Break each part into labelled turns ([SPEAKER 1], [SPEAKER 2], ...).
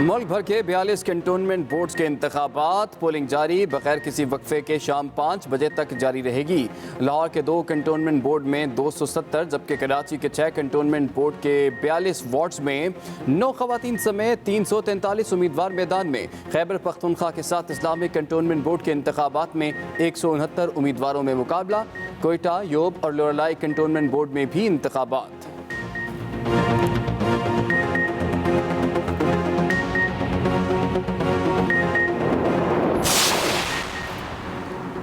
[SPEAKER 1] मुल्क भर के 42 कैंटोनमेंट बोर्ड्स के इंतखाबात पोलिंग जारी बगैर किसी वक्फे के शाम 5 बजे तक जारी रहेगी। लाहौर के 2 कैंटोनमेंट बोर्ड में 270 जबकि कराची के 6 कैंटोनमेंट बोर्ड के 42 वार्ड्स में 9 खवातीन समेत 343 उम्मीदवार मैदान में। खैबर पख्तूनख्वा के साथ इस्लामिक कैंटोनमेंट बोर्ड के इंतखाबात में 169 उम्मीदवारों में मुकाबला। कोयटा, योब और लोरलाई कैंटोनमेंट बोर्ड में भी इंतखाबात।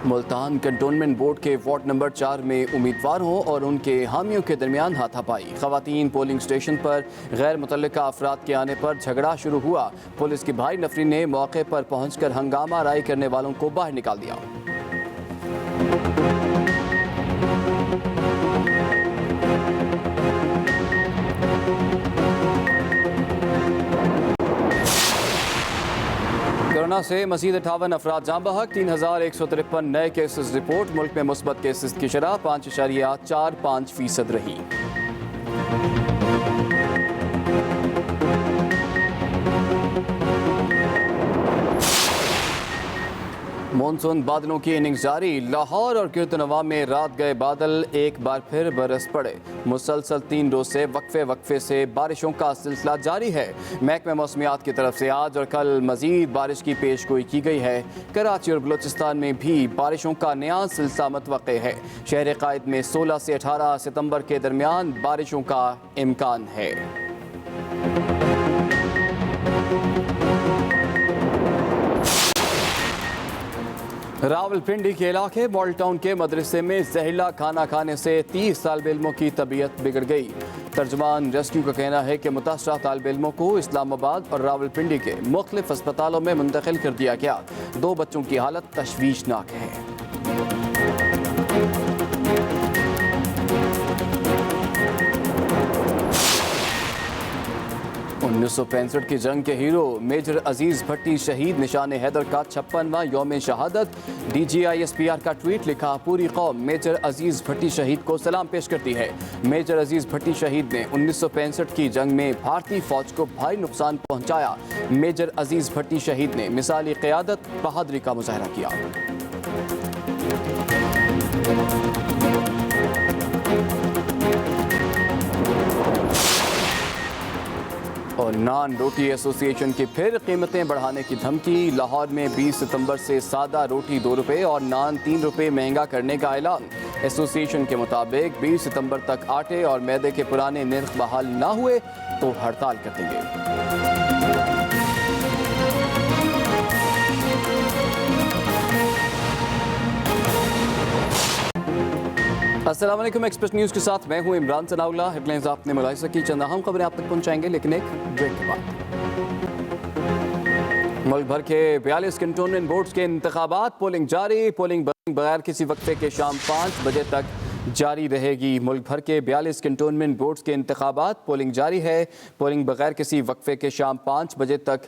[SPEAKER 1] मुल्तान कैंटोनमेंट बोर्ड के वार्ड नंबर 4 में उम्मीदवारों और उनके हामियों के दरमियान हाथापाई। खवातीन पोलिंग स्टेशन पर गैर मुतल्लिका अफराद के आने पर झगड़ा शुरू हुआ। पुलिस की भारी नफरी ने मौके पर पहुंचकर हंगामा आराई करने वालों को बाहर निकाल दिया। कोरोना से मजीद 58 अफराद जाँ बहक। 3153 नए केसेस रिपोर्ट। मुल्क में मुस्बत केसेस की शरह 5.45% रही। मानसून बादलों की इनिंग्स जारी। लाहौर और गिरदनवा में रात गए बादल एक बार फिर बरस पड़े। मुसलसल 3 रोज से वक्फे से बारिशों का सिलसिला जारी है। महकमे मौसमियात की तरफ से आज और कल मजीद बारिश की पेशगोई की गई है। कराची और बलूचिस्तान में भी बारिशों का नया सिलसिला मुतवक्के है। शहर कायद में 16 से 18 सितंबर के दरमियान बारिशों का इम्कान है। रावलपिंडी के इलाके मॉडल टाउन के मदरसे में जहरीला खाना खाने से 30 तालिब इल्मों की तबीयत बिगड़ गई। तर्जुमान रेस्क्यू का कहना है कि मुतासरा तालिब इल्मों को इस्लामाबाद और रावलपिंडी के मुख्तलिफ अस्पतालों में मुंतकिल कर दिया गया। 2 बच्चों की हालत तशवीशनाक है। 1965 की जंग के हीरो मेजर अजीज भट्टी शहीद। निशान हैदर का 56वां यौम शहादत। DGISPR का ट्वीट लिखा, पूरी कौम मेजर अजीज भट्टी शहीद को सलाम पेश करती है। मेजर अजीज भट्टी शहीद ने 1965 की जंग में भारतीय फौज को भारी नुकसान पहुंचाया। मेजर अजीज भट्टी शहीद ने मिसाली क़यादत बहादुरी का मुजाहरा किया। और नान रोटी एसोसिएशन की फिर कीमतें बढ़ाने की धमकी। लाहौर में 20 सितंबर से सादा रोटी 2 रुपये और नान 3 रुपये महंगा करने का ऐलान। एसोसिएशन के मुताबिक 20 सितंबर तक आटे और मैदे के पुराने निर्ख बहाल ना हुए तो हड़ताल कर देंगे। अस्सलाम वालेकुम। एक्सप्रेस न्यूज़ के साथ मैं हूं इमरान सनाउल्लाह। हेडलाइंस आपने मुलाहिज़ा की, चंद अहम खबरें आप तक पहुंचाएंगे लेकिन एक ब्रेक के बाद। मुल्क भर के 42 कैंटोनमेंट बोर्ड्स के इंतखाबात पोलिंग जारी। पोलिंग बगैर किसी वक्फे के शाम 5 बजे तक जारी रहेगी। मुल्क भर के 42 कैंटोनमेंट बोर्ड्स के इंतखाबात पोलिंग जारी है। पोलिंग बगैर किसी वक्फे के शाम 5 बजे तक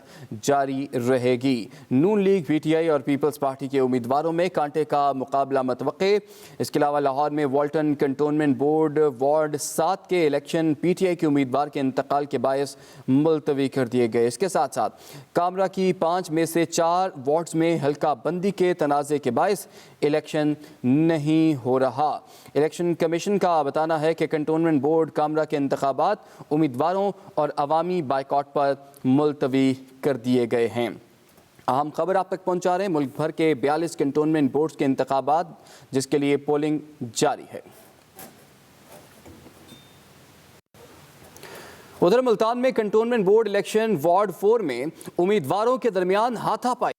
[SPEAKER 1] जारी रहेगी। नून लीग, PTI और पीपल्स पार्टी के उम्मीदवारों में कांटे का मुकाबला मुतवक्के। इसके अलावा लाहौर में वॉल्टन कैंटोनमेंट बोर्ड वार्ड 7 के इलेक्शन PTI के उम्मीदवार के इंतकाल के बायस मुलतवी कर दिए गए। इसके साथ साथ कामरा की 5 में से 4 वार्ड्स में हल्का बंदी के तनाज़े के बायस इलेक्शन नहीं हो रहा। इलेक्शन कमीशन का बताना है कि कैंटोनमेंट बोर्ड कामरा के इंतखाबात उम्मीदवारों और अवामी बाइकॉट पर मुलतवी कर दिए गए हैं। अहम खबर आप तक पहुंचा रहे हैं। मुल्क भर के 42 कैंटोनमेंट बोर्ड्स के इंतखाबात जिसके लिए पोलिंग जारी है। उधर मुल्तान में कैंटोनमेंट बोर्ड इलेक्शन वार्ड 4 में उम्मीदवारों के दरमियान हाथापाई।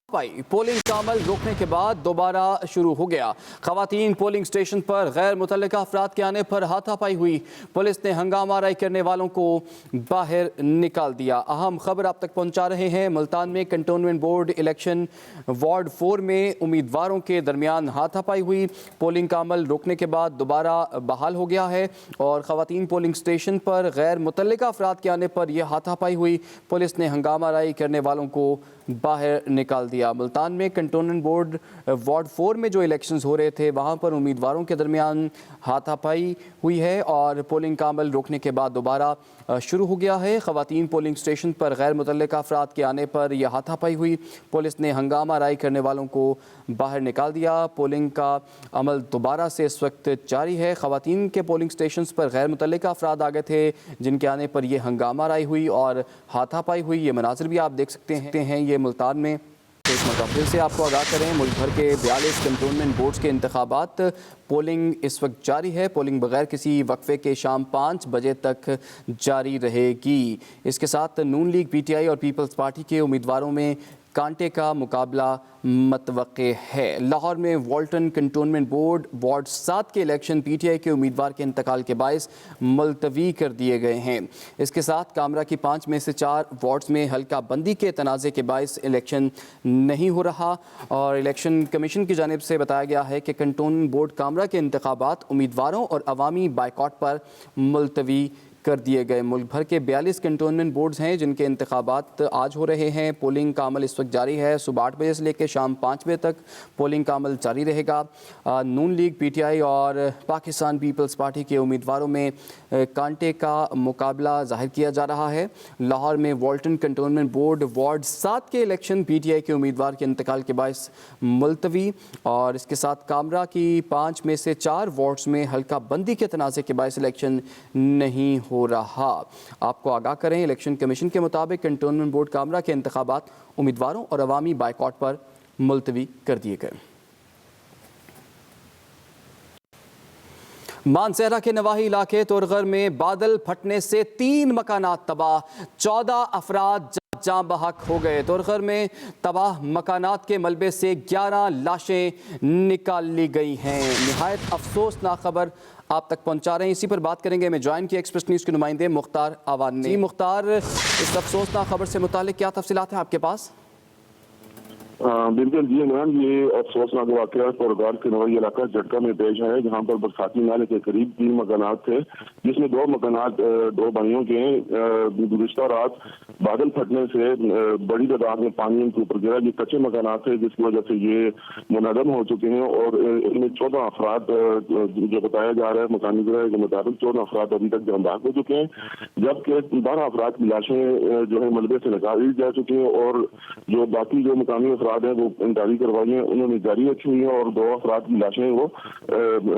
[SPEAKER 1] पोलिंग का अमल रोकने के बाद दोबारा शुरू हो गया। खवातीन पोलिंग स्टेशन पर गैर मुतल्लिका अफराद के आने पर हाथापाई हुई। पुलिस ने हंगामा आराई करने वालों को बाहर निकाल दिया। अहम खबर आप तक पहुंचा रहे हैं। मुल्तान में कैंटोनमेंट बोर्ड इलेक्शन वार्ड 4 में उम्मीदवारों के दरमियान हाथापाई हुई। पोलिंग का अमल रोकने के बाद दोबारा बहाल हो गया है और खवातीन पोलिंग स्टेशन पर गैर मुतल्लिका अफराद के आने पर यह हाथापाई हुई। पुलिस ने हंगामा आराई करने वालों को बाहर निकाल दिया। मुल्तान में कंटोनमेंट बोर्ड वार्ड 4 में जो इलेक्शंस हो रहे थे वहाँ पर उम्मीदवारों के दरमियान हाथापाई हुई है और पोलिंग का अमल रोकने के बाद दोबारा शुरू हो गया है। ख़वातीन पोलिंग स्टेशन पर गैर मुतल्लिका अफराद के आने पर यह हाथापाई हुई। पुलिस ने हंगामा राई करने वालों को बाहर निकाल दिया। पोलिंग का अमल दोबारा से इस वक्त जारी है। ख़वातीन के पोलिंग स्टेशन पर गैर मुतल्लिका अफराद आ गए थे जिनके आने पर यह हंगामा राई हुई और हाथापाई हुई। ये मनाजिर भी आप देख सकते हैं ये मुल्तान में। एक मरतबा फिर से आपको आगाह करें, मुल्क भर के 42 कंटोनमेंट बोर्ड्स के इंतखाबात पोलिंग इस वक्त जारी है। पोलिंग बगैर किसी वक्फे के शाम 5 बजे तक जारी रहेगी। इसके साथ नून लीग, PTI और पीपल्स पार्टी के उम्मीदवारों में कांटे का मुकाबला मतवक्के है। लाहौर में वॉल्टन कंटोनमेंट बोर्ड वार्ड 7 के इलेक्शन PTI के उम्मीदवार के इंतकाल के बायस मुलतवी कर दिए गए हैं। इसके साथ कामरा की 5 में से 4 वार्ड्स में हल्का बंदी के तनाज़े के बायस इलेक्शन नहीं हो रहा और इलेक्शन कमीशन की जानिब से बताया गया है कि कंटोनमेंट बोर्ड कामरा के इंतखाबात उम्मीदवारों और अवामी बाइकॉट पर मुलतवी कर दिए गए। मुल्क भर के 42 कंटोनमेंट बोर्ड्स हैं जिनके इंतखाबात आज हो रहे हैं। पोलिंग का अमल इस वक्त जारी है। सुबह 8 बजे से लेकर शाम 5 बजे तक पोलिंग का अमल जारी रहेगा। नून लीग, PTI और पाकिस्तान पीपल्स पार्टी के उम्मीदवारों में कांटे का मुकाबला जाहिर किया जा रहा है। लाहौर में वॉल्टन कंटोनमेंट बोर्ड वार्ड 7 के इलेक्शन PTI के उम्मीदवार के इंतकाल के बायस मुलतवी और इसके साथ कामरा की 5 में से 4 वार्ड्स में हल्का बंदी के तनाज़े के बायस इलेक्शन नहीं हो रहा। आपको आगाह करें, इलेक्शन कमीशन के मुताबिक कंटोनमेंट बोर्ड कामरा के इंतखाबात उम्मीदवारों और अवामी बाइकॉट पर मुलतवी कर दिए गए। मानसहरा के नवाही इलाके तुरगर में बादल फटने से 3 मकानात तबाह, 14 अफराद जाँ बहक हो गए। तुरगर में तबाह मकानात के मलबे से 11 लाशें निकाल ली गई हैं। निहायत अफसोसनाक खबर आप तक पहुंचा रहे हैं। इसी पर बात करेंगे। मैं ज्वाइन किया एक्सप्रेस न्यूज़ के नुमाइंदे मुख्तार आवान ने। मुख्तार, इस अफसोसनाक खबर से मुतालिक क्या तफसीलात हैं आपके पास?
[SPEAKER 2] बिल्कुल जी इमरान, ये अफसोसनाक वाक़या कोरगार के नवाई इलाका झटका में पेश है, जहाँ पर बरसाती नाले के करीब 3 मकानात थे, जिसमें 2 मकानात 2 भाइयों के गुज़िश्ता रात बादल फटने से बड़ी तादाद में पानी इनके ऊपर गिरा। ये कच्चे मकानात थे जिसकी वजह से ये मुनहदम हो चुके हैं और इनमें 14 अफराद जो बताया जा रहा है मकानी ज़राए के मुताबिक 14 अफराद अभी तक जमबाग हो चुके हैं, जबकि 12 अफराद की लाशें जो है मलबे से निकाली जा चुकी हैं और जो बाकी जो मकामी अफराद है वो इंक्वायरी करवाई है, उन्होंने जारी रखी हुई है और 2 अफराद की लाशें वो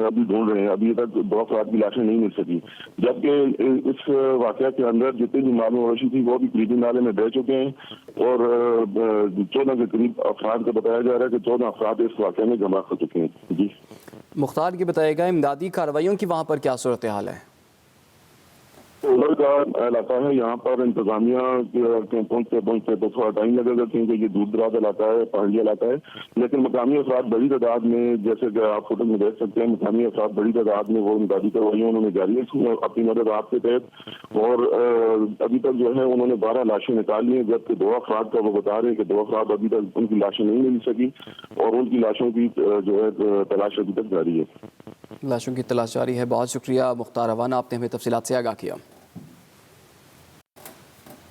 [SPEAKER 2] अभी ढूंढ रहे हैं। अभी तक 2 अफराद की लाशें नहीं मिल सकी, जबकि इस वाक़या के अंदर जितनी भी मालूम रशी थी वो भी करीबी नाले में बह चुके हैं और 14 के करीब अफराद का बताया जा रहा है कि 14 अफराद इस वाक़े में जमा कर चुके हैं। जी
[SPEAKER 1] मुख्तार, ये बताएगा इमदादी कार्रवाइयों की वहाँ पर क्या सूरत हाल है?
[SPEAKER 2] उधर का इलाका है, यहाँ पर इंतजामिया पहुँचते तो थोड़ा टाइम लगेगा क्योंकि ये दूर दराज इलाका है, पहाड़ी इलाका है, लेकिन मकामी अफराद बड़ी तादाद में, जैसे कि आप फोटो में देख सकते हैं, मकामी अफराद बड़ी तादाद में वो इमदादी कार्रवाइयाँ उन्होंने जारी रखी है अपनी मदद आपके तहत और अभी तक जो है उन्होंने 12 लाशें निकाल ली हैं, जबकि 2 अफराद का वो बता रहे हैं कि 2 अफराद अभी तक उनकी लाशें नहीं मिल सकी और उनकी लाशों की जो है तलाश अभी तक जारी है।
[SPEAKER 1] लाशों की तलाश जारी है। बहुत शुक्रिया मुख्तार अवान, आपने हमें तफसीलात से आगाह किया।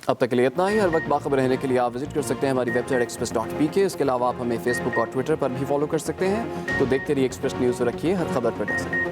[SPEAKER 1] अब तक के लिए इतना ही। हर वक्त बाखबर रहने के लिए आप विजिट कर सकते हैं हमारी वेबसाइट express.pk। इसके अलावा आप हमें फेसबुक और ट्विटर पर भी फॉलो कर सकते हैं। तो देखते रहिए एक्सप्रेस न्यूज़, रखिए हर खबर पर नज़र।